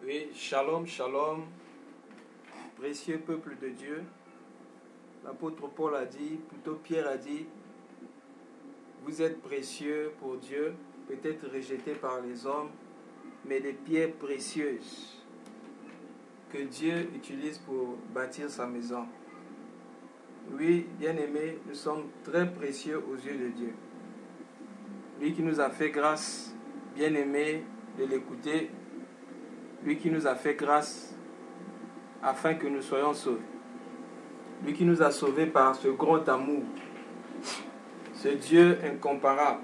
Oui, shalom, shalom, précieux peuple de Dieu. L'apôtre Paul a dit, plutôt Pierre a dit, vous êtes précieux pour Dieu, peut-être rejetés par les hommes, mais des pierres précieuses que Dieu utilise pour bâtir sa maison. Oui, bien-aimés, nous sommes très précieux aux yeux de Dieu. Lui qui nous a fait grâce, bien-aimés, de l'écouter, lui qui nous a fait grâce afin que nous soyons sauvés. Lui qui nous a sauvés par ce grand amour. Ce Dieu incomparable.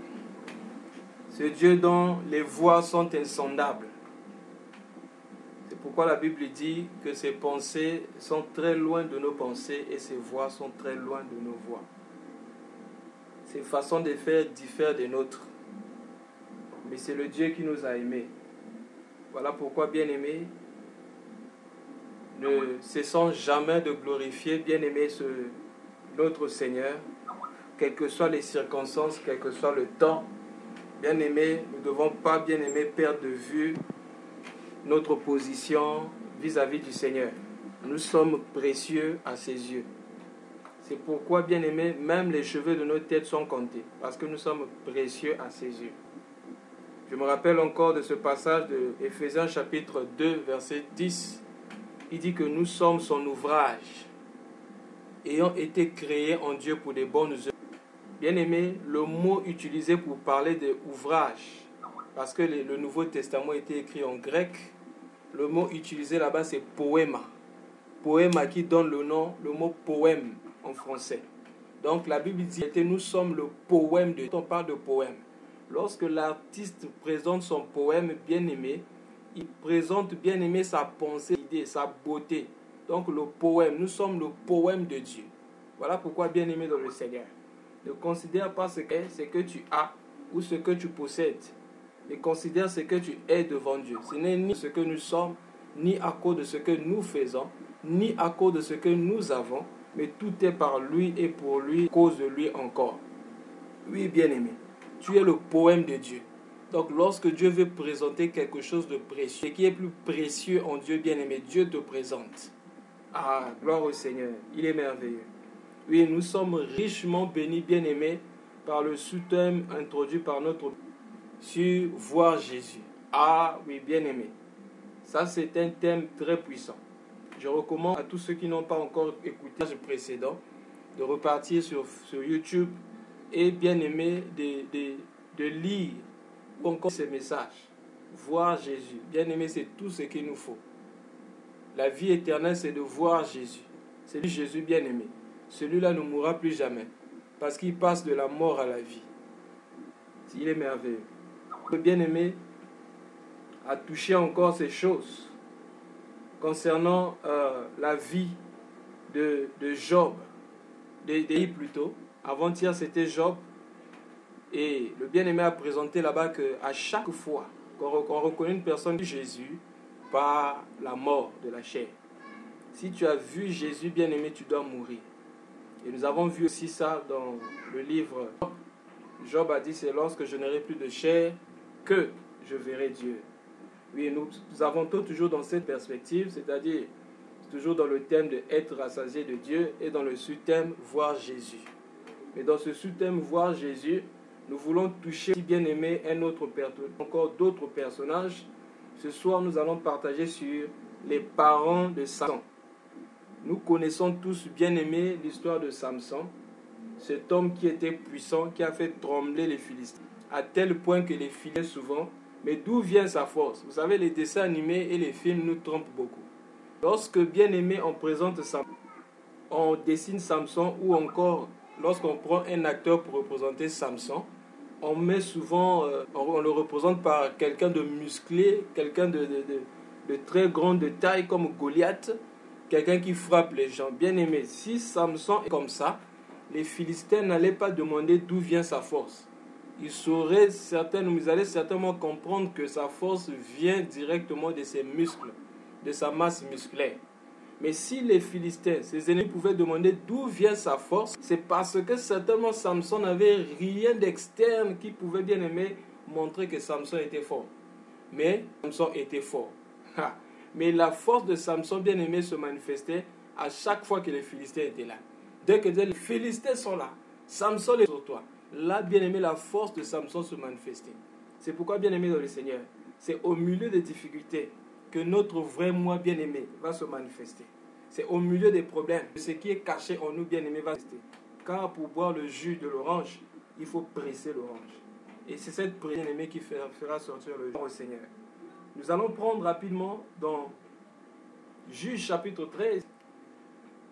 Ce Dieu dont les voies sont insondables. C'est pourquoi la Bible dit que ses pensées sont très loin de nos pensées et ses voies sont très loin de nos voies. Ses façons de faire diffèrent des nôtres. Mais c'est le Dieu qui nous a aimés. Voilà pourquoi, bien-aimés, ne cessons jamais de glorifier, bien-aimé, notre Seigneur, quelles que soient les circonstances, quel que soit le temps. Bien-aimé, nous ne devons pas, bien-aimé, perdre de vue notre position vis-à-vis du Seigneur. Nous sommes précieux à ses yeux. C'est pourquoi, bien-aimé, même les cheveux de nos têtes sont comptés, parce que nous sommes précieux à ses yeux. Je me rappelle encore de ce passage de Éphésiens chapitre 2, verset 10. Il dit que nous sommes son ouvrage, ayant été créés en Dieu pour des bonnes œuvres. Bien-aimé, le mot utilisé pour parler d'ouvrage, parce que le Nouveau Testament était écrit en grec, le mot utilisé là-bas c'est poema. Poema qui donne le mot poème en français. Donc la Bible dit que nous sommes le poème de Dieu. On parle de poème. Lorsque l'artiste présente son poème bien-aimé, il présente bien-aimé sa pensée, sa beauté. Donc le poème, nous sommes le poème de Dieu. Voilà pourquoi bien-aimé dans le Seigneur. Ne considère pas ce que tu as ou ce que tu possèdes. Mais considère ce que tu es devant Dieu. Ce n'est ni ce que nous sommes, ni à cause de ce que nous faisons, ni à cause de ce que nous avons, mais tout est par lui et pour lui, à cause de lui encore. Oui, bien-aimé, tu es le poème de Dieu. Donc lorsque Dieu veut présenter quelque chose de précieux, ce qui est plus précieux en Dieu, bien-aimé, Dieu te présente. Ah, gloire au Seigneur, il est merveilleux. Oui, nous sommes richement bénis, bien-aimés, par le sous-thème introduit par notre sur voir Jésus. Ah oui, bien-aimé. Ça, c'est un thème très puissant. Je recommande à tous ceux qui n'ont pas encore écouté le précédent de repartir sur YouTube et, bien-aimé, de lire ou encore ces messages. Voir Jésus. Bien-aimé, c'est tout ce qu'il nous faut. La vie éternelle, c'est de voir Jésus. C'est lui Jésus bien-aimé. Celui-là ne mourra plus jamais parce qu'il passe de la mort à la vie. Il est merveilleux. Le bien-aimé a touché encore ces choses concernant la vie de Job, plutôt. Avant-hier, c'était Job. Et le bien-aimé a présenté là-bas qu'à chaque fois qu'on reconnaît une personne de Jésus par la mort de la chair. Si tu as vu Jésus bien-aimé, tu dois mourir. Et nous avons vu aussi ça dans le livre. Job a dit, c'est lorsque je n'aurai plus de chair que je verrai Dieu. Oui, nous avons toujours dans cette perspective, c'est-à-dire toujours dans le thème de être rassasié de Dieu et dans le sous-thème voir Jésus. Mais dans ce sous-thème voir Jésus, nous voulons toucher, si bien aimé, encore d'autres personnages. Ce soir, nous allons partager sur les parents de Samson. Nous connaissons tous, bien aimé, l'histoire de Samson, cet homme qui était puissant, qui a fait trembler les Philistins, à tel point que les Philistins souvent. Mais d'où vient sa force? Vous savez, les dessins animés et les films nous trompent beaucoup. Lorsque, bien aimé, on présente Samson, on dessine Samson, ou encore lorsqu'on prend un acteur pour représenter Samson, on met souvent, on le représente par quelqu'un de musclé, quelqu'un de très grande taille comme Goliath, quelqu'un qui frappe les gens. Bien aimé, si Samson est comme ça, les Philistins n'allaient pas demander d'où vient sa force. Ils allaient certainement comprendre que sa force vient directement de ses muscles, de sa masse musculaire. Mais si les Philistins, ses ennemis, pouvaient demander d'où vient sa force, c'est parce que certainement Samson n'avait rien d'externe qui pouvait, bien aimer, montrer que Samson était fort. Mais Samson était fort. Mais la force de Samson, bien aimé, se manifestait à chaque fois que les Philistins étaient là. Dès que les Philistins sont là, Samson est sur toi. Là, bien aimé, la force de Samson se manifestait. C'est pourquoi, bien aimé dans le Seigneur, c'est au milieu des difficultés que notre vrai moi bien aimé va se manifester. C'est au milieu des problèmes que ce qui est caché en nous bien aimé va se manifester. Car pour boire le jus de l'orange, il faut presser l'orange. Et c'est cette prière bien aimée qui fera sortir le jus au Seigneur. Nous allons prendre rapidement dans Juge chapitre 13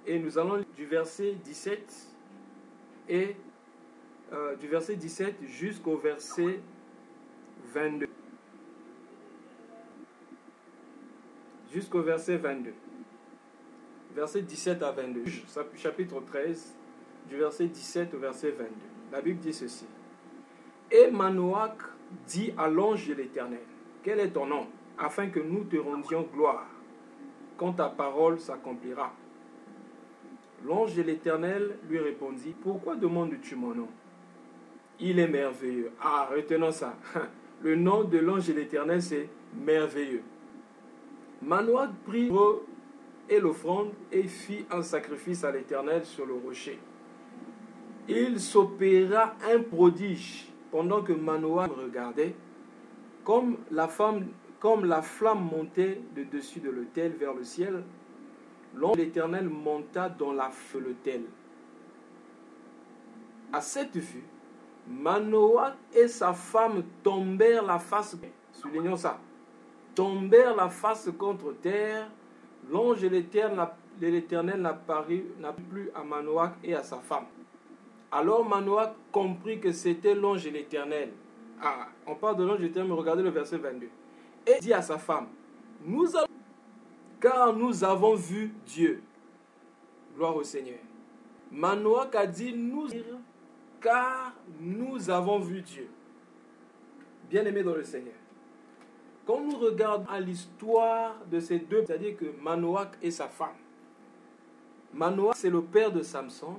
et nous allons du verset 17 et du verset 17 jusqu'au verset 22. Jusqu'au verset 22. Verset 17 à 22. Chapitre 13, du verset 17 au verset 22. La Bible dit ceci. Et Manoach dit à l'ange de l'Éternel, quel est ton nom, afin que nous te rendions gloire, quand ta parole s'accomplira. L'ange de l'Éternel lui répondit, pourquoi demandes-tu mon nom? Il est merveilleux. Ah, retenons ça. Le nom de l'ange de l'Éternel, c'est merveilleux. Manoach prit et l'offrande et fit un sacrifice à l'Éternel sur le rocher. Il s'opéra un prodige pendant que Manoach regardait, comme la flamme montait de dessus de l'autel vers le ciel. L'ange de l'Éternel monta dans la feu de l'autel. À cette vue, Manoach et sa femme tombèrent la face, soulignons ça, tombèrent la face contre terre. L'ange de l'Éternel n'apparut plus à Manoach et à sa femme. Alors Manoach comprit que c'était l'ange de l'Éternel. Ah, on parle de l'ange de l'Éternel, mais regardez le verset 22. Et dit à sa femme, car nous avons vu Dieu. Gloire au Seigneur. Manoach a dit, car nous avons vu Dieu. Bien-aimés dans le Seigneur. Quand nous regardons à l'histoire de ces deux, c'est-à-dire que Manoach et sa femme. Manoach, c'est le père de Samson.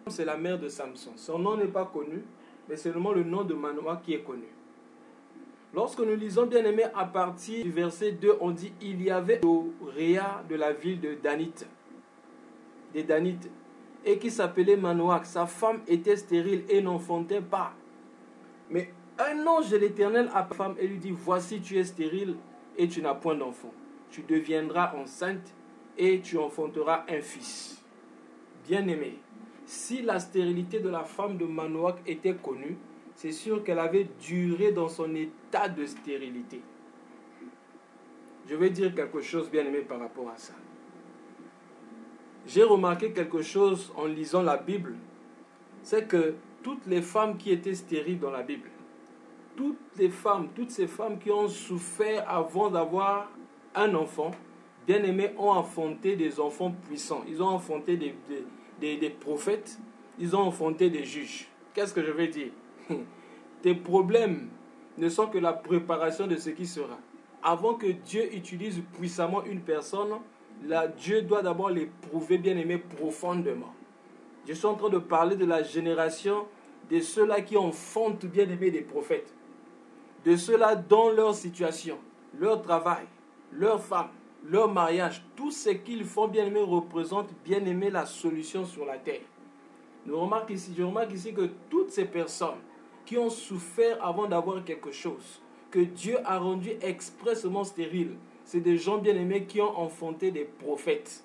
C'est la mère de Samson. Son nom n'est pas connu, mais c'est seulement le nom de Manoach qui est connu. Lorsque nous lisons, bien aimé, à partir du verset 2, on dit il y avait Réa de la ville de Danite, des Danites, et qui s'appelait Manoach. Sa femme était stérile et n'enfantait pas. Mais un ange de l'Éternel appela la femme et lui dit voici, tu es stérile et tu n'as point d'enfant. Tu deviendras enceinte et tu enfanteras un fils. Bien aimé, si la stérilité de la femme de Manoach était connue, c'est sûr qu'elle avait duré dans son état de stérilité. Je vais dire quelque chose, bien aimé, par rapport à ça. J'ai remarqué quelque chose en lisant la Bible, c'est que toutes les femmes qui étaient stériles dans la Bible, toutes ces femmes qui ont souffert avant d'avoir un enfant, bien aimé, ont enfanté des enfants puissants. Ils ont enfanté des prophètes, ils ont enfanté des juges. Qu'est-ce que je veux dire? Tes problèmes ne sont que la préparation de ce qui sera. Avant que Dieu utilise puissamment une personne, Dieu doit d'abord l'éprouver, bien aimé, profondément. Je suis en train de parler de la génération de ceux-là qui enfantent, bien aimé, des prophètes. De ceux-là dans leur situation, leur travail, leur femme, leur mariage, tout ce qu'ils font, bien aimé, représente, bien aimé, la solution sur la terre. Je remarque ici que toutes ces personnes qui ont souffert avant d'avoir quelque chose, que Dieu a rendu expressément stérile, c'est des gens bien-aimés qui ont enfanté des prophètes.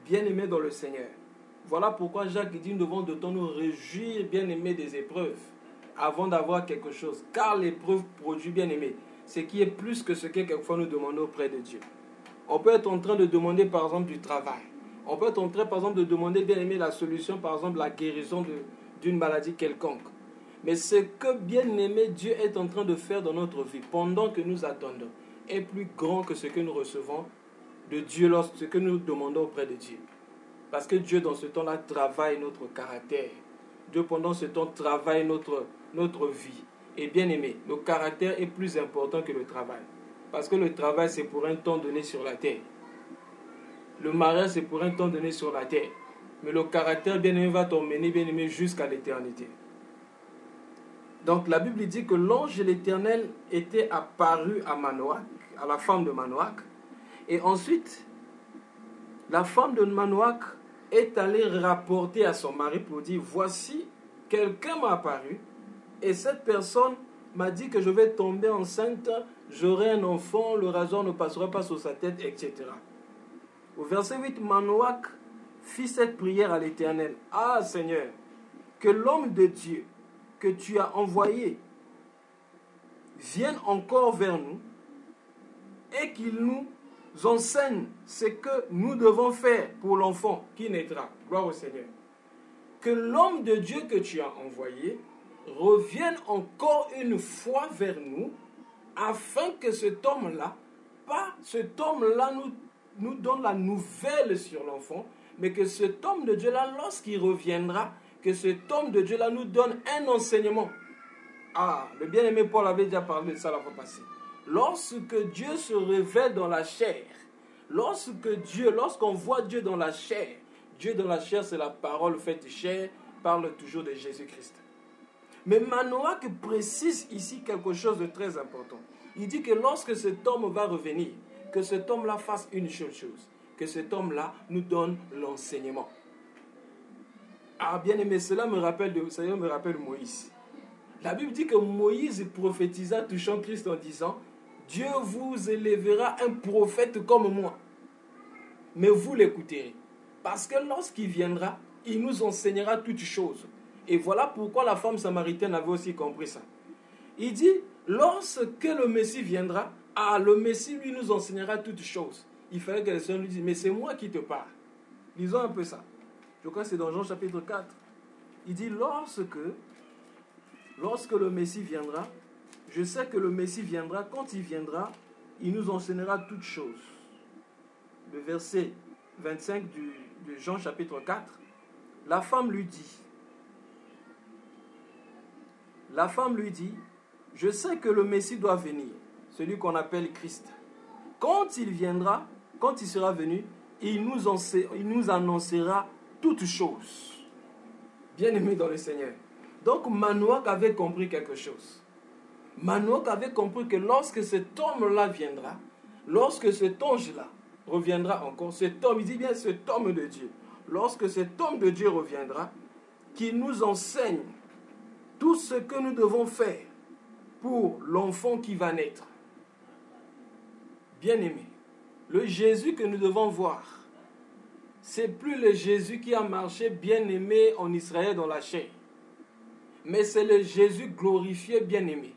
Bien-aimés dans le Seigneur. Voilà pourquoi Jacques dit, nous devons de temps nous réjouir, bien-aimés, des épreuves, avant d'avoir quelque chose. Car l'épreuve produit, bien-aimés, ce qui est plus que ce que quelquefois nous demandons auprès de Dieu. On peut être en train de demander, par exemple, du travail. On peut être en train, par exemple, de demander, bien-aimé, la solution, par exemple, la guérison d'une maladie quelconque. Mais ce que, bien-aimé, Dieu est en train de faire dans notre vie, pendant que nous attendons, est plus grand que ce que nous recevons de Dieu, ce que nous demandons auprès de Dieu. Parce que Dieu, dans ce temps-là, travaille notre caractère. Dieu, pendant ce temps, travaille notre vie. Et bien-aimé, le caractère est plus important que le travail. Parce que le travail, c'est pour un temps donné sur la terre. Le mariage, c'est pour un temps donné sur la terre. Mais le caractère, bien-aimé, va t'emmener, bien-aimé, jusqu'à l'éternité. Donc, la Bible dit que l'ange de l'Éternel était apparu à Manoach, à la femme de Manoach, Et ensuite, la femme de Manoach est allée rapporter à son mari pour dire, voici, quelqu'un m'a apparu et cette personne m'a dit que je vais tomber enceinte, j'aurai un enfant, le rasoir ne passera pas sur sa tête, etc. Au verset 8, Manoach fit cette prière à l'Éternel. Ah Seigneur, que l'homme de Dieu que tu as envoyé vienne encore vers nous et qu'il nous enseigne ce que nous devons faire pour l'enfant qui naîtra. Gloire au Seigneur. Que l'homme de Dieu que tu as envoyé revienne encore une fois vers nous afin que cet homme-là, nous donne la nouvelle sur l'enfant, mais que cet homme de Dieu-là, lorsqu'il reviendra, que cet homme de Dieu-là nous donne un enseignement. Ah, le bien-aimé Paul avait déjà parlé de ça la fois passée. Lorsque Dieu se révèle dans la chair, lorsqu'on voit Dieu dans la chair, Dieu dans la chair, c'est la parole faite chair, parle toujours de Jésus-Christ. Mais Manoach précise ici quelque chose de très important. Il dit que lorsque cet homme va revenir, que cet homme-là fasse une seule chose, que cet homme-là nous donne l'enseignement. Ah, bien aimé, cela me rappelle Moïse. La Bible dit que Moïse prophétisa touchant Christ en disant, Dieu vous élèvera un prophète comme moi, mais vous l'écouterez. Parce que lorsqu'il viendra, il nous enseignera toutes choses. Et voilà pourquoi la femme samaritaine avait aussi compris ça. Il dit, lorsque le Messie viendra, le Messie lui nous enseignera toutes choses. Il fallait que le Seigneur lui dise, mais c'est moi qui te parle. Lisons un peu ça. Je crois que c'est dans Jean chapitre 4. Il dit, lorsque le Messie viendra, je sais que le Messie viendra, quand il viendra, il nous enseignera toutes choses. Le verset 25 de Jean chapitre 4, la femme lui dit, je sais que le Messie doit venir, celui qu'on appelle Christ. Quand il viendra, quand il sera venu, il nous annoncera toutes choses. Bien-aimés dans le Seigneur. Donc Manoach avait compris quelque chose. Manoach avait compris que lorsque cet homme-là viendra, lorsque cet ange-là reviendra encore, cet homme, il dit bien cet homme de Dieu, lorsque cet homme de Dieu reviendra, qu'il nous enseigne tout ce que nous devons faire pour l'enfant qui va naître. Bien-aimé, le Jésus que nous devons voir, c'est plus le Jésus qui a marché bien-aimé en Israël dans la chair, mais c'est le Jésus glorifié bien-aimé,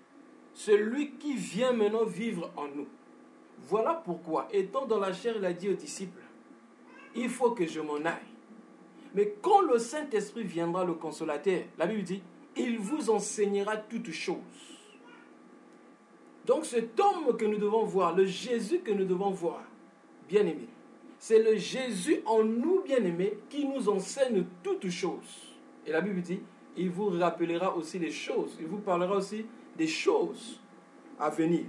celui qui vient maintenant vivre en nous. Voilà pourquoi, étant dans la chair, il a dit aux disciples, il faut que je m'en aille. Mais quand le Saint-Esprit viendra, le Consolateur, la Bible dit, il vous enseignera toutes choses. Donc cet homme que nous devons voir, le Jésus que nous devons voir, bien-aimé, c'est le Jésus en nous, bien-aimé, qui nous enseigne toutes choses. Et la Bible dit, il vous rappellera aussi les choses, il vous parlera aussi des choses à venir.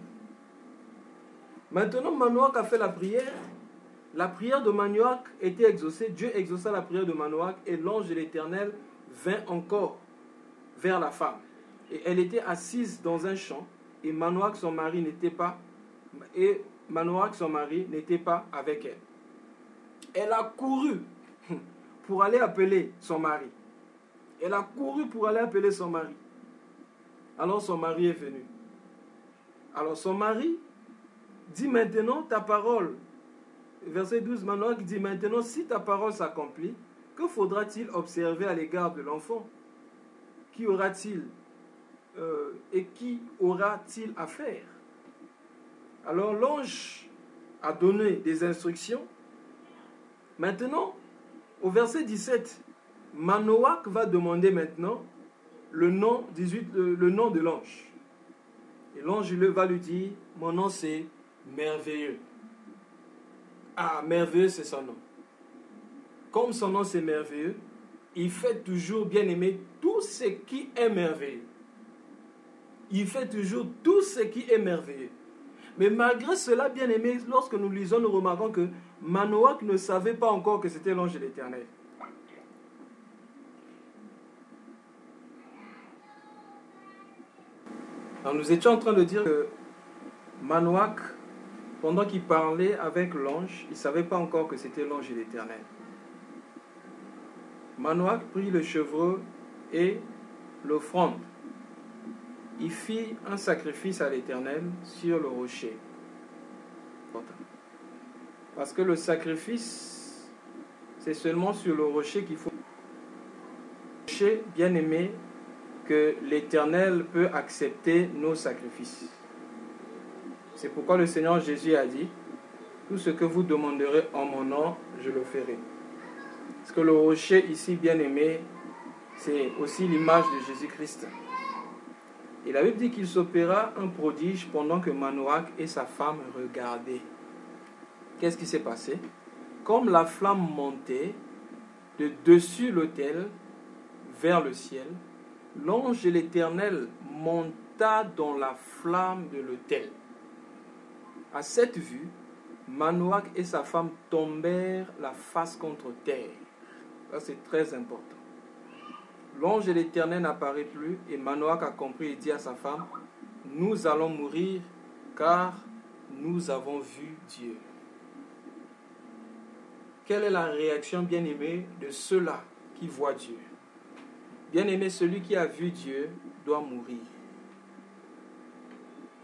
Maintenant, Manoach a fait la prière. La prière de Manoach était exaucée. Dieu exauça la prière de Manoach et l'ange de l'Éternel vint encore vers la femme. Et elle était assise dans un champ et Manoach, son mari, n'était pas avec elle. Elle a couru pour aller appeler son mari. Alors son mari est venu. Alors son mari dit maintenant ta parole. Verset 12, Manoach dit maintenant si ta parole s'accomplit, que faudra-t-il observer à l'égard de l'enfant? Qui aura-t-il à faire? Alors l'ange a donné des instructions. Maintenant, au verset 17, Manoach va demander maintenant le nom de l'ange. Et l'ange va lui dire, mon nom c'est merveilleux. Ah, merveilleux c'est son nom. Comme son nom c'est merveilleux, il fait toujours, bien aimé, tout ce qui est merveilleux. Il fait toujours tout ce qui est merveilleux. Mais malgré cela, bien aimé, lorsque nous lisons, nous remarquons que Manoach ne savait pas encore que c'était l'ange de l'Éternel. Alors nous étions en train de dire que Manoach pendant qu'il parlait avec l'ange, il ne savait pas encore que c'était l'ange de l'Éternel. Manoach prit le chevreau et l'offrande. Il fit un sacrifice à l'Éternel sur le rocher. Parce que le sacrifice, c'est seulement sur le rocher qu'il faut. Le rocher, bien aimé, que l'Éternel peut accepter nos sacrifices. C'est pourquoi le Seigneur Jésus a dit, tout ce que vous demanderez en mon nom, je le ferai. Parce que le rocher ici, bien aimé, c'est aussi l'image de Jésus-Christ. Et la Bible dit qu'il s'opéra un prodige pendant que Manoach et sa femme regardaient. Qu'est-ce qui s'est passé? Comme la flamme montait de dessus l'autel vers le ciel, l'ange de l'Éternel monta dans la flamme de l'autel. À cette vue, Manoach et sa femme tombèrent la face contre terre. Ça, c'est très important. L'ange de l'Éternel n'apparaît plus et Manoach a compris et dit à sa femme, « Nous allons mourir car nous avons vu Dieu. » Quelle est la réaction, bien-aimée, de ceux-là qui voient Dieu? Bien-aimé, celui qui a vu Dieu doit mourir.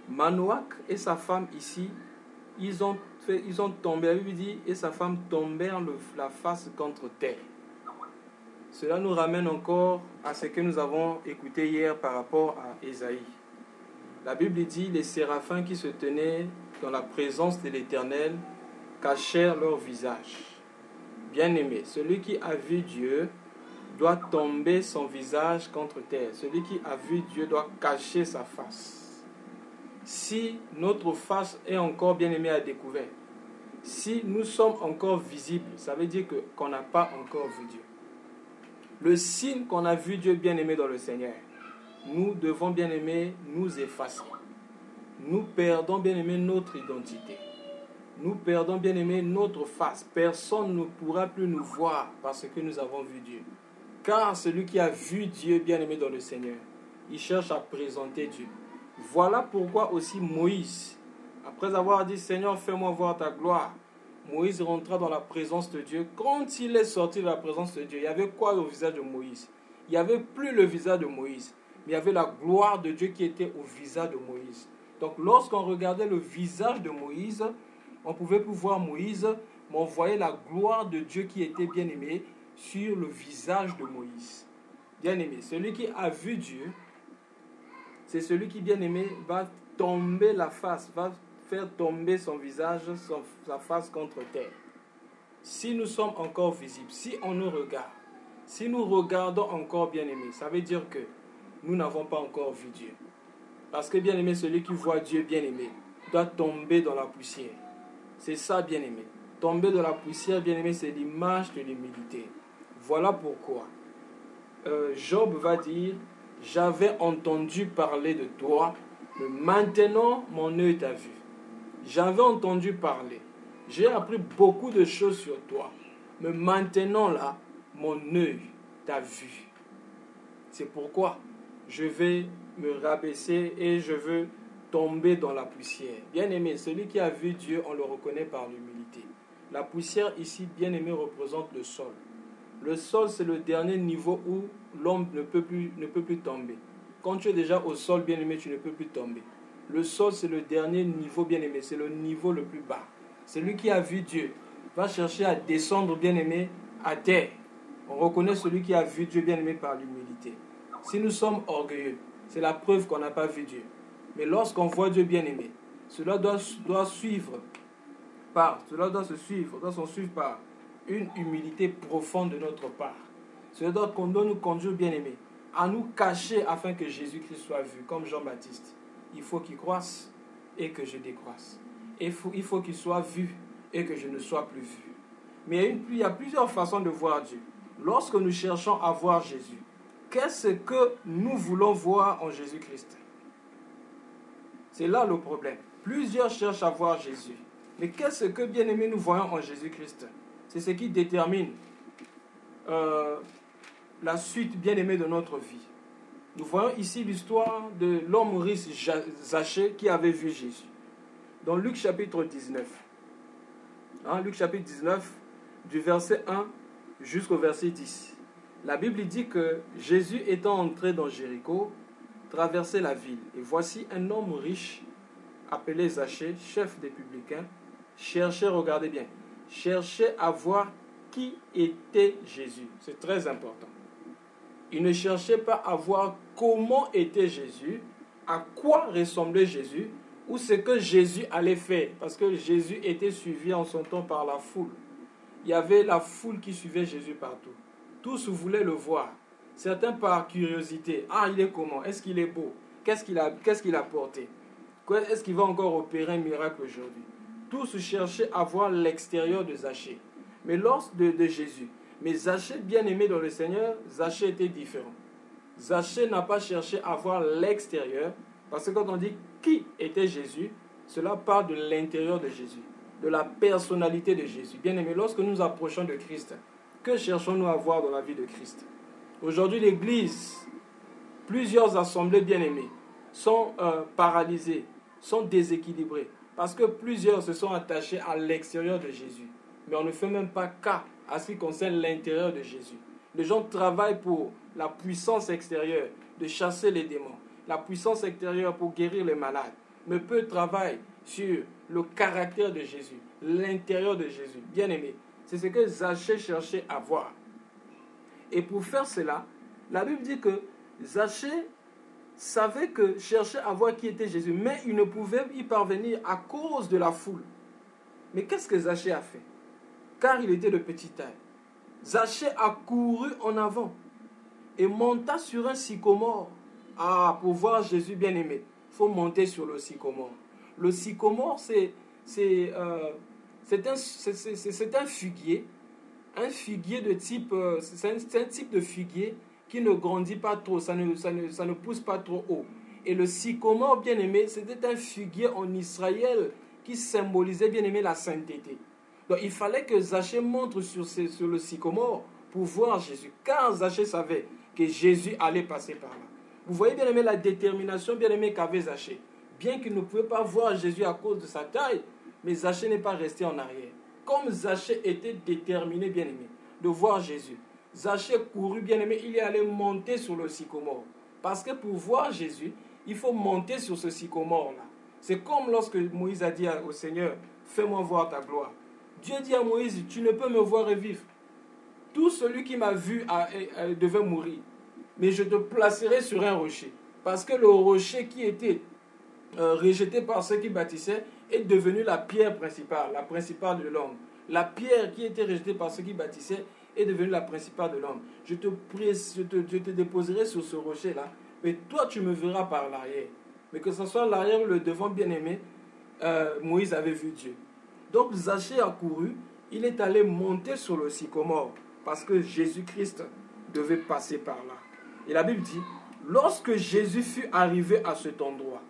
Manoach et sa femme ici, ils ont tombé, la Bible dit, et sa femme tombèrent la face contre terre. Cela nous ramène encore à ce que nous avons écouté hier par rapport à Ésaïe. La Bible dit, les séraphins qui se tenaient dans la présence de l'Éternel cachèrent leur visage. Bien-aimé, celui qui a vu Dieu doit tomber son visage contre terre. Celui qui a vu Dieu doit cacher sa face. Si notre face est encore, bien-aimé, à découvert, si nous sommes encore visibles, ça veut dire qu'on n'a pas encore vu Dieu. Le signe qu'on a vu Dieu, bien-aimé, dans le Seigneur, nous devons, bien-aimé, nous effacer. Nous perdons, bien-aimé, notre identité. Nous perdons, bien-aimé, notre face. Personne ne pourra plus nous voir parce que nous avons vu Dieu. Car celui qui a vu Dieu, bien-aimé, dans le Seigneur, il cherche à présenter Dieu. Voilà pourquoi aussi Moïse, après avoir dit, Seigneur, fais-moi voir ta gloire, Moïse rentra dans la présence de Dieu. Quand il est sorti de la présence de Dieu, il y avait quoi au visage de Moïse? Il n'y avait plus le visage de Moïse, mais il y avait la gloire de Dieu qui était au visage de Moïse. Donc lorsqu'on regardait le visage de Moïse, on pouvait plus voir Moïse, mais on voyait la gloire de Dieu qui était bien aimé sur le visage de Moïse. Bien aimé, celui qui a vu Dieu, c'est celui qui, bien aimé, va tomber la face, va faire tomber son visage, sa face contre terre. Si nous sommes encore visibles, si on nous regarde, si nous regardons encore, bien aimé, ça veut dire que nous n'avons pas encore vu Dieu. Parce que, bien aimé, celui qui voit Dieu, bien aimé, doit tomber dans la poussière. C'est ça, bien aimé. Tomber dans la poussière, bien aimé, c'est l'image de l'humilité. Voilà pourquoi Job va dire, j'avais entendu parler de toi, mais maintenant mon œil t'a vu. J'avais entendu parler, j'ai appris beaucoup de choses sur toi, mais maintenant là, mon œil t'a vu. C'est pourquoi je vais me rabaisser et je veux tomber dans la poussière. Bien-aimé, celui qui a vu Dieu, on le reconnaît par l'humilité. La poussière ici, bien-aimé, représente le sol. Le sol, c'est le dernier niveau où l'homme ne peut plus tomber. Quand tu es déjà au sol, bien-aimé, tu ne peux plus tomber. Le sol, c'est le dernier niveau, bien-aimé, c'est le niveau le plus bas. Celui qui a vu Dieu va chercher à descendre, bien-aimé, à terre. On reconnaît celui qui a vu Dieu, bien-aimé, par l'humilité. Si nous sommes orgueilleux, c'est la preuve qu'on n'a pas vu Dieu. Mais lorsqu'on voit Dieu, bien-aimé, cela doit se suivre par une humilité profonde de notre part. Cela doit nous conduire, bien-aimés, à nous cacher afin que Jésus-Christ soit vu, comme Jean-Baptiste. Il faut qu'il croisse et que je décroisse. Il faut qu'il soit vu et que je ne sois plus vu. Mais il y a plusieurs façons de voir Dieu. Lorsque nous cherchons à voir Jésus, qu'est-ce que nous voulons voir en Jésus-Christ? C'est là le problème. Plusieurs cherchent à voir Jésus. Mais qu'est-ce que, bien-aimés, nous voyons en Jésus-Christ? C'est ce qui détermine la suite, bien-aimée, de notre vie. Nous voyons ici l'histoire de l'homme riche Zachée qui avait vu Jésus. dans Luc chapitre 19. Luc chapitre 19, du verset 1 jusqu'au verset 10. La Bible dit que Jésus étant entré dans Jéricho, traversait la ville. Et voici un homme riche, appelé Zachée, chef des publicains, regardez bien, cherchait à voir qui était Jésus. C'est très important. Il ne cherchait pas à voir comment était Jésus, à quoi ressemblait Jésus, ou ce que Jésus allait faire. Parce que Jésus était suivi en son temps par la foule. Il y avait la foule qui suivait Jésus partout. Tous voulaient le voir. Certains par curiosité. Il est comment? Est-ce qu'il est beau? Qu'est-ce qu'il a porté? Est-ce qu'il va encore opérer un miracle aujourd'hui? Tous cherchaient à voir l'extérieur de Zachée. Mais de Jésus. Mais Zachée, bien aimé dans le Seigneur, Zachée était différent. Zachée n'a pas cherché à voir l'extérieur. Parce que quand on dit qui était Jésus, cela parle de l'intérieur de Jésus, de la personnalité de Jésus. Bien aimé, lorsque nous approchons de Christ, que cherchons-nous à voir dans la vie de Christ? Aujourd'hui, l'Église, plusieurs assemblées bien-aimées, sont paralysées, sont déséquilibrées, parce que plusieurs se sont attachés à l'extérieur de Jésus. Mais on ne fait même pas cas à ce qui concerne l'intérieur de Jésus. Les gens travaillent pour la puissance extérieure de chasser les démons, la puissance extérieure pour guérir les malades, mais peu travaillent sur le caractère de Jésus, l'intérieur de Jésus. Bien-aimé, c'est ce que Zachée cherchait à voir. Et pour faire cela, la Bible dit que Zachée cherchait à voir qui était Jésus, mais il ne pouvait y parvenir à cause de la foule. Mais qu'est-ce que Zachée a fait? Car il était de petite taille. Zachée a couru en avant et monta sur un sycomore. Pour voir Jésus bien-aimé, il faut monter sur le sycomore. Le sycomore, c'est un figuier. Un figuier de type, c'est un type de figuier qui ne grandit pas trop, ça ne pousse pas trop haut. Et le sycomore, bien-aimé, c'était un figuier en Israël qui symbolisait, bien-aimé, la sainteté. Donc il fallait que Zachée monte sur le sycomore pour voir Jésus, car Zachée savait que Jésus allait passer par là. Vous voyez, bien-aimé, la détermination, bien-aimé, qu'avait Zachée. Bien qu'il ne pouvait pas voir Jésus à cause de sa taille, mais Zachée n'est pas resté en arrière. Comme Zachée était déterminé, bien-aimé, de voir Jésus, Zachée courut, bien-aimé, il est allé monter sur le sycomore. Parce que pour voir Jésus, il faut monter sur ce sycomore-là. C'est comme lorsque Moïse a dit au Seigneur, fais-moi voir ta gloire. Dieu dit à Moïse, tu ne peux me voir et vivre. Tout celui qui m'a vu devait mourir. Mais je te placerai sur un rocher. Parce que le rocher qui était rejeté par ceux qui bâtissaient est devenu la pierre principale, la principale de l'homme. La pierre qui était rejetée par ceux qui bâtissaient est devenue la principale de l'homme. Je te déposerai sur ce rocher-là, mais toi tu me verras par l'arrière. Mais que ce soit l'arrière ou le devant, bien-aimé, Moïse avait vu Dieu. Donc Zachée a couru, il est allé monter sur le sycomore, parce que Jésus-Christ devait passer par là. Et la Bible dit, lorsque Jésus fut arrivé à cet endroit,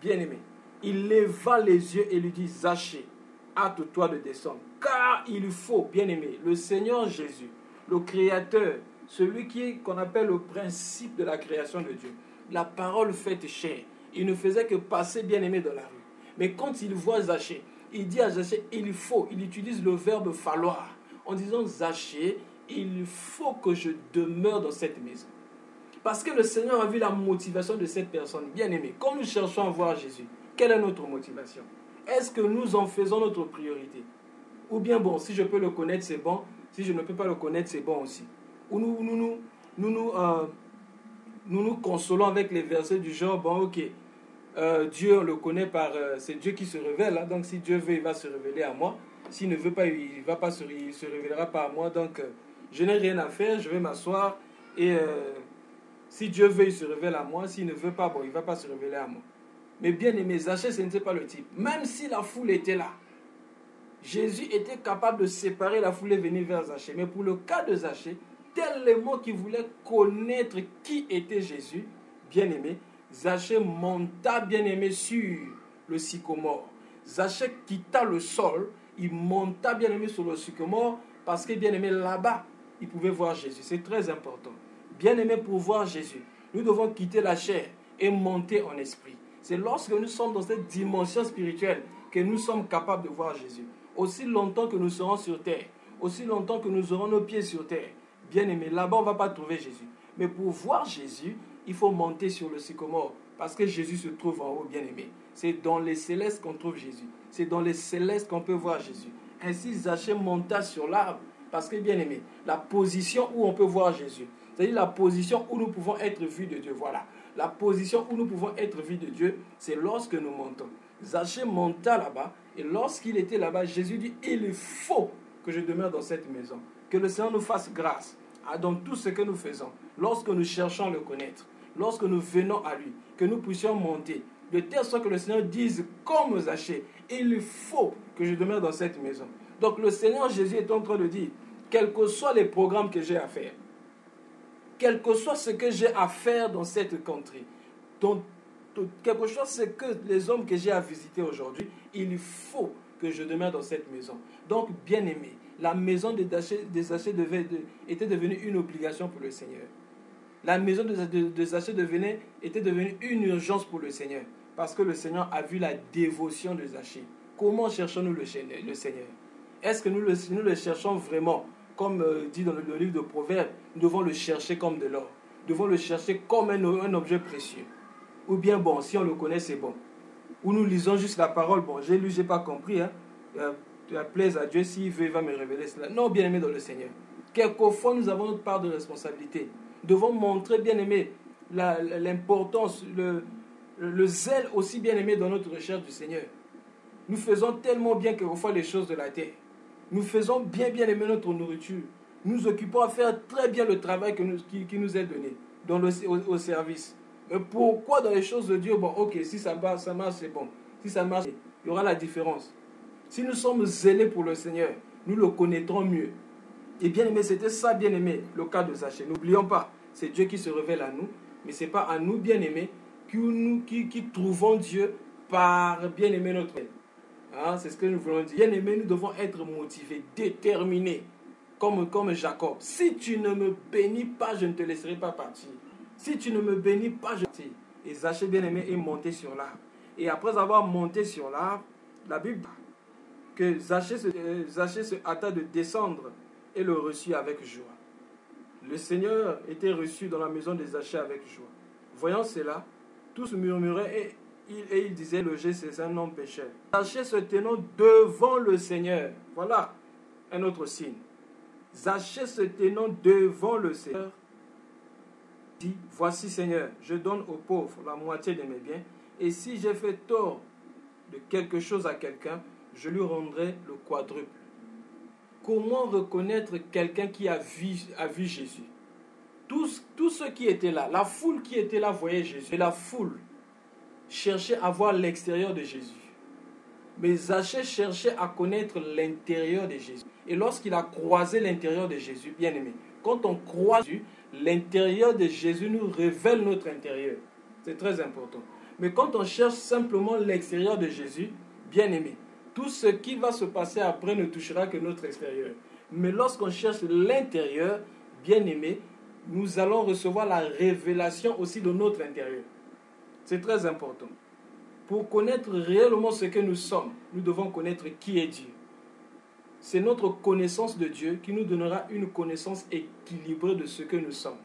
bien-aimé, il leva les yeux et lui dit, Zachée, hâte-toi de descendre. Car il faut, bien-aimé, le Seigneur Jésus, le Créateur, celui qu'on appelle le principe de la création de Dieu, la parole faite chair, il ne faisait que passer, bien-aimé, dans la rue. Mais quand il voit Zachée, il dit à Zachée, il utilise le verbe falloir, en disant, Zachée, il faut que je demeure dans cette maison. Parce que le Seigneur a vu la motivation de cette personne. Bien-aimé, quand nous cherchons à voir Jésus, quelle est notre motivation? Est-ce que nous en faisons notre priorité? Ou bien, bon, si je peux le connaître, c'est bon. Si je ne peux pas le connaître, c'est bon aussi. Ou nous consolons avec les versets du genre, bon, ok, Dieu, on le connaît c'est Dieu qui se révèle. Hein, donc, si Dieu veut, il va se révéler à moi. S'il ne veut pas, il se révélera pas à moi. Donc, je n'ai rien à faire, je vais m'asseoir et... si Dieu veut, il se révèle à moi. S'il ne veut pas, bon, il ne va pas se révéler à moi. Mais bien aimé, Zachée, ce n'était pas le type. Même si la foule était là, Jésus était capable de séparer la foule et venir vers Zachée. Mais pour le cas de Zachée, tellement qu'il voulait connaître qui était Jésus, bien aimé, Zachée monta, bien aimé, sur le sycomore. Zachée quitta le sol, il monta, bien aimé, sur le sycomore, parce que, bien aimé, là-bas, il pouvait voir Jésus. C'est très important. Bien-aimé, pour voir Jésus, nous devons quitter la chair et monter en esprit. C'est lorsque nous sommes dans cette dimension spirituelle que nous sommes capables de voir Jésus. Aussi longtemps que nous serons sur terre, aussi longtemps que nous aurons nos pieds sur terre, bien aimé, là-bas on ne va pas trouver Jésus. Mais pour voir Jésus, il faut monter sur le sycomore, parce que Jésus se trouve en haut, bien aimé. C'est dans les célestes qu'on trouve Jésus. C'est dans les célestes qu'on peut voir Jésus. Ainsi, Zachée monta sur l'arbre, parce que, bien aimé, la position où on peut voir Jésus, c'est-à-dire la position où nous pouvons être vus de Dieu, voilà. La position où nous pouvons être vus de Dieu, c'est lorsque nous montons. Zachée monta là-bas, et lorsqu'il était là-bas, Jésus dit, il faut que je demeure dans cette maison. Que le Seigneur nous fasse grâce dans tout ce que nous faisons, lorsque nous cherchons à le connaître, lorsque nous venons à lui, que nous puissions monter, de telle sorte que le Seigneur dise, comme Zachée, il faut que je demeure dans cette maison. Donc le Seigneur Jésus est en train de dire, quels que soient les programmes que j'ai à faire, quel que soit ce que j'ai à faire dans cette contrée, quelque chose ce que les hommes que j'ai à visiter aujourd'hui, il faut que je demeure dans cette maison. Donc, bien aimé, la maison des Zachée était devenue une obligation pour le Seigneur. La maison de Zachée était devenue une urgence pour le Seigneur. Parce que le Seigneur a vu la dévotion de Zachée. Comment cherchons-nous le Seigneur? Est-ce que nous le cherchons vraiment? Comme dit dans le livre de Proverbes, nous devons le chercher comme de l'or. Nous devons le chercher comme un objet précieux. Ou bien, bon, si on le connaît, c'est bon. Ou nous lisons juste la parole. Bon, j'ai lu, j'ai pas compris. Plaise à Dieu, s'il veut, il va me révéler cela. Non, bien aimé dans le Seigneur. Quelquefois, nous avons notre part de responsabilité. Nous devons montrer, bien aimé, l'importance, le zèle aussi, bien aimé, dans notre recherche du Seigneur. Nous faisons tellement bien quelquefois les choses de la terre. Nous faisons bien aimé notre nourriture. Nous nous occupons à faire très bien le travail qui nous est donné au service. Mais pourquoi dans les choses de Dieu, bon, ok, si ça marche, c'est bon. Si ça marche, il y aura la différence. Si nous sommes zélés pour le Seigneur, nous le connaîtrons mieux. Et bien aimé, c'était ça, bien aimé, le cas de Zachée. N'oublions pas, c'est Dieu qui se révèle à nous, mais ce n'est pas à nous, bien aimés, qui trouvons Dieu par bien aimer notre aide. C'est ce que nous voulons dire. Bien aimés, nous devons être motivés, déterminés, comme Jacob. Si tu ne me bénis pas, je ne te laisserai pas partir. Si tu ne me bénis pas, je te... Et Zachée, bien aimé, est monté sur l'arbre. Et après avoir monté sur l'arbre, la Bible dit que Zachée se hâta de descendre et le reçut avec joie. Le Seigneur était reçu dans la maison de Zachée avec joie. Voyant cela, tous murmuraient et ils disaient, logé, c'est un homme pécheur. Zachée se tenant devant le Seigneur. Voilà un autre signe. Zachée se tenant devant le Seigneur dit, voici Seigneur, je donne aux pauvres la moitié de mes biens, et si j'ai fait tort de quelque chose à quelqu'un, je lui rendrai le quadruple. Comment reconnaître quelqu'un qui a vu Jésus? Tous ceux qui étaient là, la foule qui était là voyait Jésus. Et la foule cherchait à voir l'extérieur de Jésus. Mais Zachée cherchait à connaître l'intérieur de Jésus. Et lorsqu'il a croisé l'intérieur de Jésus, bien aimé, quand on croise Jésus, l'intérieur de Jésus nous révèle notre intérieur. C'est très important. Mais quand on cherche simplement l'extérieur de Jésus, bien aimé, tout ce qui va se passer après ne touchera que notre extérieur. Mais lorsqu'on cherche l'intérieur, bien aimé, nous allons recevoir la révélation aussi de notre intérieur. C'est très important. Pour connaître réellement ce que nous sommes, nous devons connaître qui est Dieu. C'est notre connaissance de Dieu qui nous donnera une connaissance équilibrée de ce que nous sommes.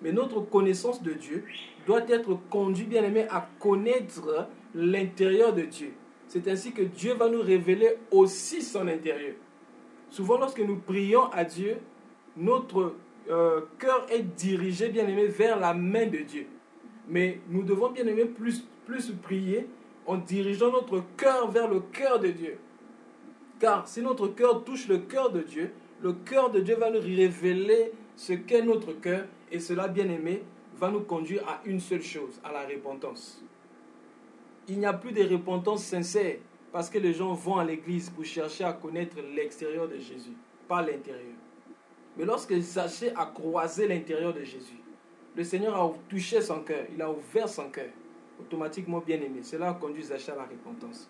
Mais notre connaissance de Dieu doit être conduite, bien aimé, à connaître l'intérieur de Dieu. C'est ainsi que Dieu va nous révéler aussi son intérieur. Souvent, lorsque nous prions à Dieu, notre cœur est dirigé, bien aimé, vers la main de Dieu. Mais nous devons, bien aimé, plus prier en dirigeant notre cœur vers le cœur de Dieu. Car si notre cœur touche le cœur de Dieu va nous révéler ce qu'est notre cœur, et cela, bien aimé, va nous conduire à une seule chose, à la repentance. Il n'y a plus de repentance sincère parce que les gens vont à l'église pour chercher à connaître l'extérieur de Jésus, pas l'intérieur. Mais lorsque Zachée a croisé l'intérieur de Jésus, le Seigneur a touché son cœur, il a ouvert son cœur, automatiquement, bien aimé. Cela a conduit Zachée à la repentance.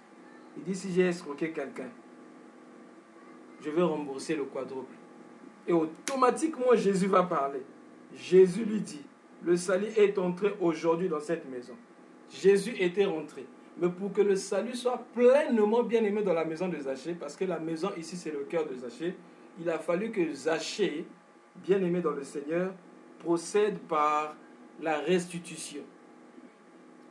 Il dit, si j'ai escroqué quelqu'un, je vais rembourser le quadruple. Et automatiquement, Jésus va parler. Jésus lui dit, le salut est entré aujourd'hui dans cette maison. Jésus était rentré. Mais pour que le salut soit pleinement bien aimé dans la maison de Zachée, parce que la maison ici c'est le cœur de Zachée, il a fallu que Zachée, bien aimé dans le Seigneur, procède par la restitution.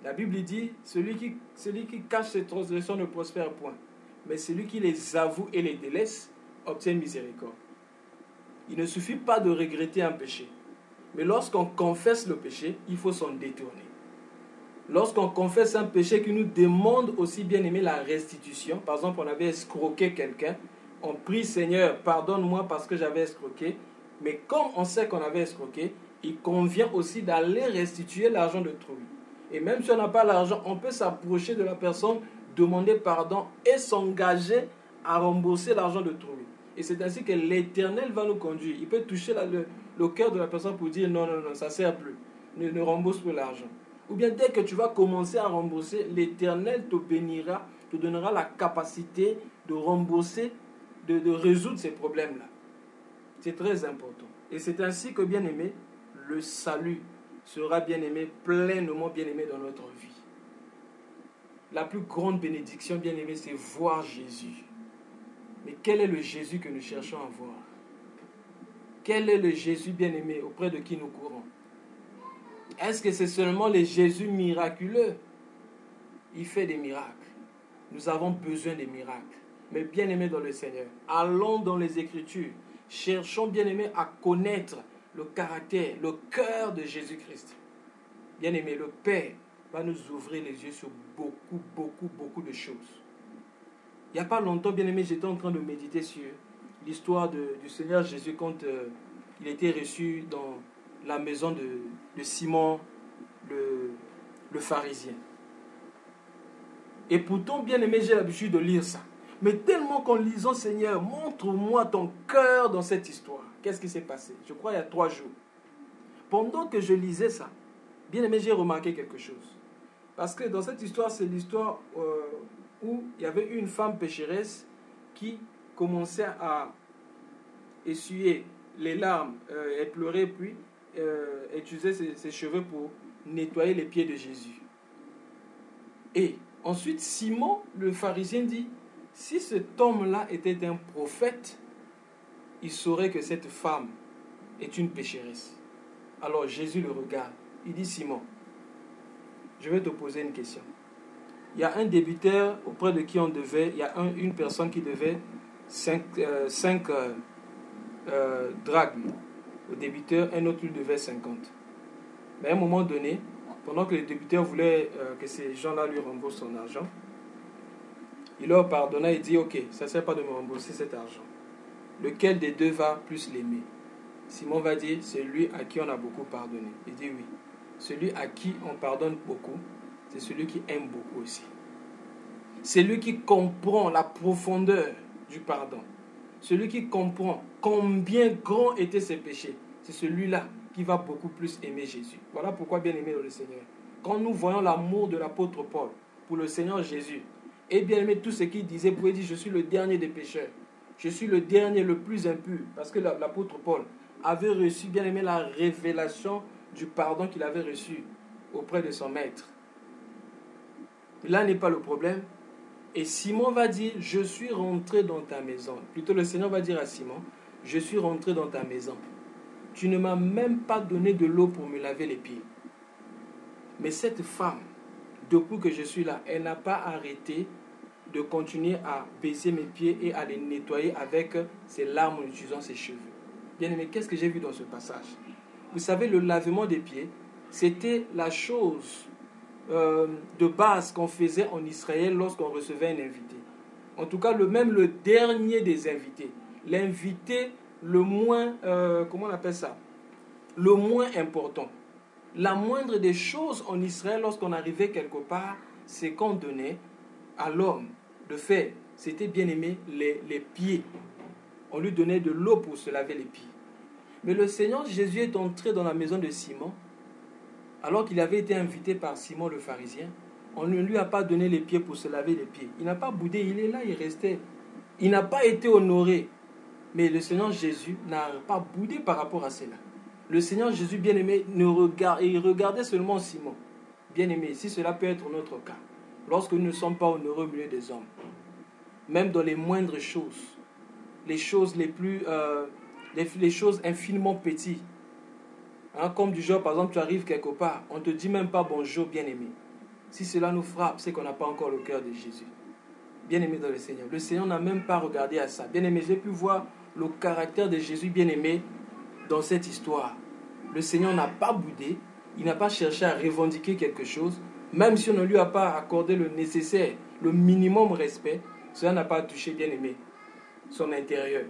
La Bible dit, celui qui cache ses transgressions ne prospère point, mais celui qui les avoue et les délaisse obtient miséricorde. Il ne suffit pas de regretter un péché, mais lorsqu'on confesse le péché, il faut s'en détourner. Lorsqu'on confesse un péché qui nous demande aussi bien aimé la restitution, par exemple on avait escroqué quelqu'un, on prie Seigneur pardonne-moi parce que j'avais escroqué, mais comme on sait qu'on avait escroqué, il convient aussi d'aller restituer l'argent de trouille. Et même si on n'a pas l'argent, on peut s'approcher de la personne, demander pardon et s'engager à rembourser l'argent de trouille. Et c'est ainsi que l'Éternel va nous conduire. Il peut toucher le cœur de la personne pour dire non, ça ne sert plus. Ne rembourse plus l'argent. Ou bien dès que tu vas commencer à rembourser, l'Éternel te bénira, te donnera la capacité de rembourser, de résoudre ces problèmes-là. C'est très important. Et c'est ainsi que, bien aimé, le salut sera bien aimé, pleinement bien aimé dans notre vie. La plus grande bénédiction, bien aimé, c'est voir Jésus. Mais quel est le Jésus que nous cherchons à voir? Quel est le Jésus bien aimé auprès de qui nous courons? Est-ce que c'est seulement le Jésus miraculeux? Il fait des miracles. Nous avons besoin des miracles. Mais bien aimé dans le Seigneur, allons dans les Écritures. Cherchons bien aimé à connaître le caractère, le cœur de Jésus-Christ. Bien aimé, le Père va nous ouvrir les yeux sur beaucoup de choses. Il n'y a pas longtemps, bien aimé, j'étais en train de méditer sur l'histoire du Seigneur Jésus quand il était reçu dans la maison de Simon le pharisien. Et pourtant, bien aimé, j'ai l'habitude de lire ça. Mais tellement qu'en lisant, Seigneur, montre-moi ton cœur dans cette histoire. Qu'est-ce qui s'est passé? Je crois il y a 3 jours. Pendant que je lisais ça, bien aimé, j'ai remarqué quelque chose. Parce que dans cette histoire, c'est l'histoire où il y avait une femme pécheresse qui commençait à essuyer les larmes, elle pleurait, puis elle utilisait ses cheveux pour nettoyer les pieds de Jésus. Et ensuite, Simon, le pharisien, dit, si cet homme-là était un prophète, il saurait que cette femme est une pécheresse. Alors Jésus le regarde. Il dit, Simon, je vais te poser une question. Il y a un débiteur auprès de qui il y a une personne qui devait 5 drachmes au débiteur, un autre lui devait 50. Mais à un moment donné, pendant que le débiteur voulait que ces gens-là lui remboursent son argent, il leur pardonna et dit, ok, ça ne sert pas de me rembourser cet argent. Lequel des deux va plus l'aimer? Simon va dire, celui à qui on a beaucoup pardonné. Il dit oui. Celui à qui on pardonne beaucoup, c'est celui qui aime beaucoup aussi. Celui qui comprend la profondeur du pardon. Celui qui comprend combien grands étaient ses péchés. C'est celui-là qui va beaucoup plus aimer Jésus. Voilà pourquoi, bien aimé dans le Seigneur, quand nous voyons l'amour de l'apôtre Paul pour le Seigneur Jésus, et bien aimé tout ce qu'il disait, vous pouvez dire, je suis le dernier des pécheurs. Je suis le dernier, le plus impur. Parce que l'apôtre Paul avait reçu, bien aimé, la révélation du pardon qu'il avait reçu auprès de son maître. Là n'est pas le problème. Et Simon va dire, je suis rentré dans ta maison. Plutôt le Seigneur va dire à Simon, je suis rentré dans ta maison. Tu ne m'as même pas donné de l'eau pour me laver les pieds. Mais cette femme, depuis que je suis là, elle n'a pas arrêté de continuer à baiser mes pieds et à les nettoyer avec ses larmes en utilisant ses cheveux. Bien aimé, qu'est-ce que j'ai vu dans ce passage? Vous savez, le lavement des pieds, c'était la chose de base qu'on faisait en Israël lorsqu'on recevait un invité. En tout cas, même le dernier des invités. L'invité le moins, comment on appelle ça? Le moins important. La moindre des choses en Israël, lorsqu'on arrivait quelque part, c'est qu'on donnait à l'homme de faire, c'était bien aimé, les pieds. On lui donnait de l'eau pour se laver les pieds. Mais le Seigneur Jésus est entré dans la maison de Simon, alors qu'il avait été invité par Simon le pharisien. On ne lui a pas donné les pieds pour se laver les pieds. Il n'a pas boudé, il est là, il restait. Il n'a pas été honoré. Mais le Seigneur Jésus n'a pas boudé par rapport à cela. Le Seigneur Jésus bien-aimé il regardait seulement Simon. Bien-aimés, si cela peut être notre cas, lorsque nous ne sommes pas honorés au milieu des hommes, même dans les moindres choses, les choses les plus, les choses infiniment petites, hein, comme du genre, par exemple, tu arrives quelque part, on ne te dit même pas bonjour, bien-aimé. Si cela nous frappe, c'est qu'on n'a pas encore le cœur de Jésus. Bien-aimé dans le Seigneur. Le Seigneur n'a même pas regardé à ça. Bien-aimé, j'ai pu voir le caractère de Jésus, bien-aimé, dans cette histoire. Le Seigneur n'a pas boudé, il n'a pas cherché à revendiquer quelque chose, même si on ne lui a pas accordé le nécessaire, le minimum respect, cela n'a pas touché, bien-aimé, son intérieur.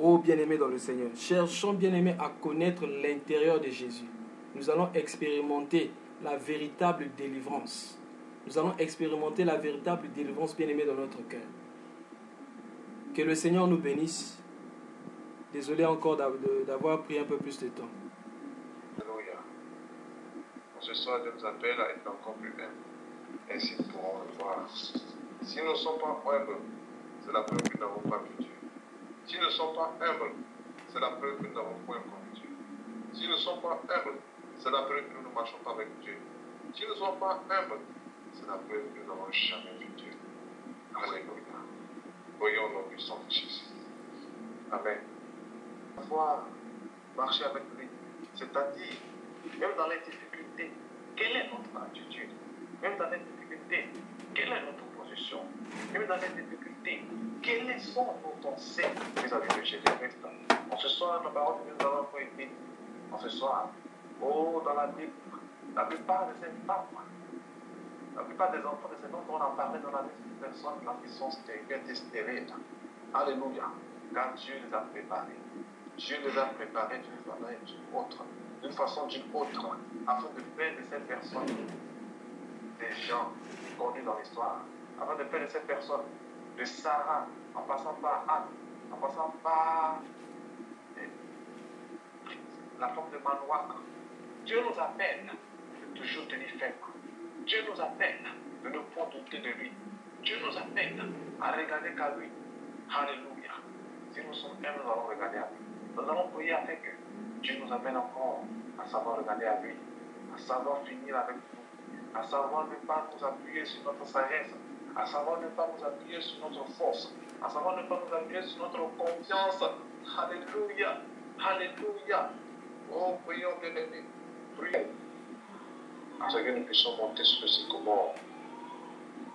Oh, bien-aimé dans le Seigneur, cherchons, bien-aimé, à connaître l'intérieur de Jésus. Nous allons expérimenter la véritable délivrance. Nous allons expérimenter la véritable délivrance, bien-aimé, dans notre cœur. Que le Seigneur nous bénisse. Désolé encore d'avoir pris un peu plus de temps. Alléluia. Pour ce soir, Dieu nous appelle à être encore plus humbles. Ainsi, nous pourrons le voir. Si nous ne sommes pas humbles, c'est la preuve que nous n'avons pas vu Dieu. Si nous ne sommes pas humbles, c'est la preuve que nous n'avons point connu Dieu. Si nous ne sommes pas humbles, c'est la preuve que nous ne marchons pas avec Dieu. Si nous ne sommes pas humbles, c'est la preuve que nous n'avons jamais vu Dieu. Alléluia. Voyons nos puissants de Jésus. Amen. Pouvoir marcher avec lui, c'est-à-dire, même dans les difficultés, quelle est notre attitude? Même dans les difficultés, quelle est notre position? Même dans les difficultés, quelles sont nos pensées vis-à-vis de Jésus-Christ? En ce soir, nos paroles que nous allons écrire, en ce soir, oh, dans la Bible, la plupart de ces femmes, la plupart des enfants de ces femmes dont on a parlé dans la liste des personnes là qui sont stériles. Alléluia. Car Dieu les a préparés. Dieu les a préparés d'une façon d'une autre, afin de faire de ces personnes des gens connus dans l'histoire, afin de faire de ces personnes, de Sarah, en passant par Anne, en passant par la femme de Manoach. Dieu nous appelle de toujours tenir ferme. Dieu nous appelle de ne point douter de lui. Dieu nous appelle à regarder qu'à lui. Alléluia. Si nous sommes humbles, nous allons regarder à lui. Nous allons prier afin que Dieu nous amène encore à savoir regarder à lui, à savoir finir avec nous, à savoir ne pas nous appuyer sur notre sagesse, à savoir ne pas nous appuyer sur notre force, à savoir ne pas nous appuyer sur notre confiance. Alléluia. Alléluia. Oh, prions, bien-aimés. Prions. Afin que nous puissions monter sur le sycomore.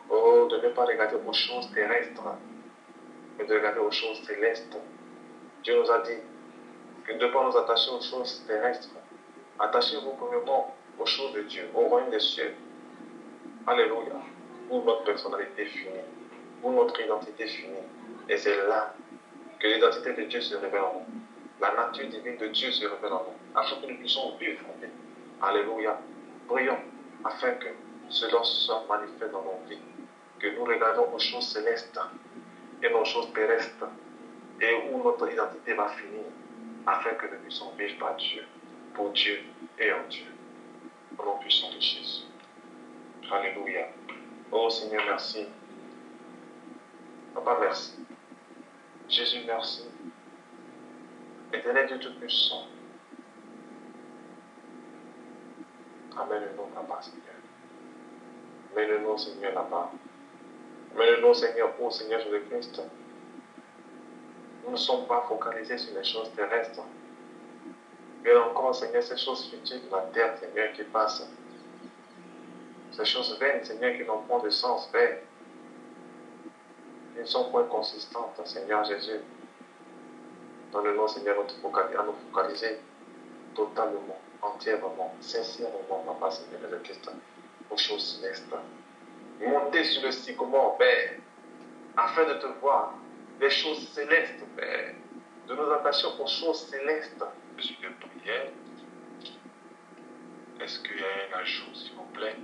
Oh, de ne pas regarder aux choses terrestres, mais de regarder aux choses célestes. Dieu nous a dit que de ne pas nous attacher aux choses terrestres. Attachez-vous premièrement aux choses de Dieu, au royaume des cieux. Alléluia. Où notre personnalité finit, où notre identité finit. Et c'est là que l'identité de Dieu se révèle en nous. La nature divine de Dieu se révèle en nous, afin que nous puissions vivre. Alléluia. Prions afin que cela soit manifeste dans nos vies. Que nous regardons aux choses célestes et nos choses terrestres, et où notre identité va finir, afin que nous puissions vivre par Dieu, pour Dieu et en Dieu. Au nom puissant de Jésus. Alléluia. Oh Seigneur, merci. Papa, merci. Jésus, merci. Éternel Dieu Tout-Puissant. Amène-nous là-bas, Seigneur. Amène-nous, Seigneur, là-bas. Amène-nous, Seigneur, ô Seigneur Jésus-Christ. Nous ne sommes pas focalisés sur les choses terrestres. Mais encore, Seigneur, ces choses futiles de la terre, Seigneur, qui passent. Ces choses vaines, Seigneur, qui n'ont point de sens, Père. Qui ne sont point consistantes, Seigneur Jésus. Donne-nous, Seigneur, à nous focaliser totalement, entièrement, sincèrement, Papa, Seigneur Jésus-Christ, aux choses célestes. Monter sur le sycomore, Père, afin de te voir, les choses célestes, Père, de nous attacher aux choses célestes. Je suis de prière. Est-ce qu'il y a un ajout, s'il vous plaît?